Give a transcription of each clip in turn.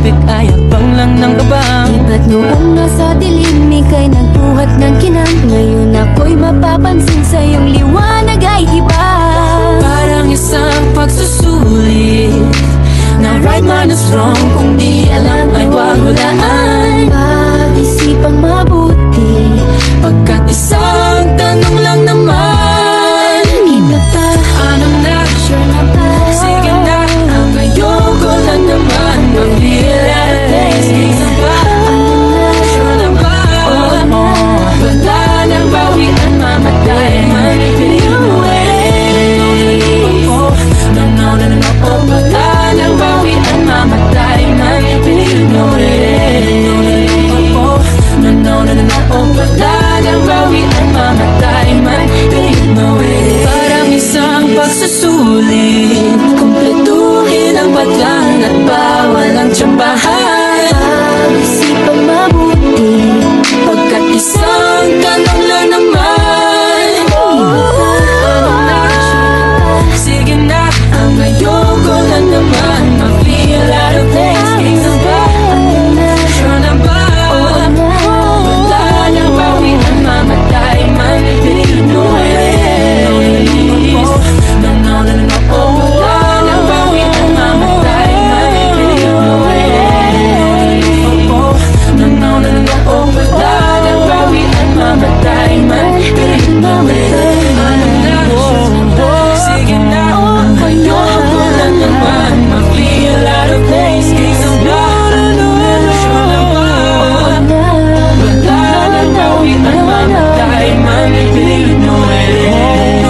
pag-ibig ay abang lang ng kabang. Iba't noong nasa dilim, ika'y nagbuhat ng kinang. Ngayon ako'y mapapansin sa iyong liwanag ay iba. Parang isang pagsusulit na right man is wrong, kung di alam ay wag hulaan. Pag-isipang mabuti, pagkat isang tanong lang naman. Kita pa, ano na? sure na ba? Sige na, ang ayoko lang naman mag-feel at taste. Isa ba? Ano na? Sure na ba? Wala nang bawian, mamatay man. You wait. No, wala nang bawian, mamatay man. You know it. No, wala nang bawian, mamatay man. You know it. Parang isang pagsusulit, kumpletuhin ang batang at bawal ang tsambahan. Pag-isipang mabuti, pagkat isang tanong lang naman. Ano na? Sige na, ang ayoko lang naman mag-feel out of place. Isa ba? Sure na ba? Wala nang bawian, mamatay man. You know it. No, wala nang bawian, mamatay man. You know it. No, wala nang bawian, mamatay man. You know it. Ano na? Sige na, ang ayoko lang naman mag-feel out of place. Isa ba? Sure na ba? Wala nang bawian, mamatay man. You know it.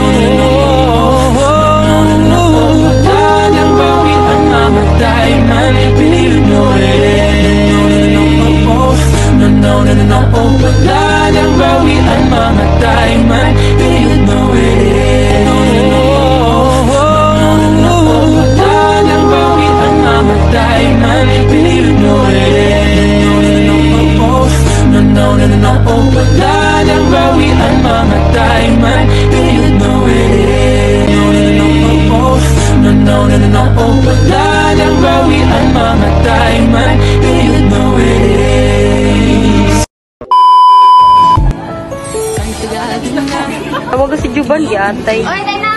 Wala nang bawian, mamatay man. You know it. No, wala nang bawian, mamatay man. You know it. Wala nang bawian, mamatay man. You know it. No, wala nang bawian, mamatay man. You know it. No, wala nang bawian, mamatay man. You know it. Tawag ko si Juban, giantay. Oy, tayo na!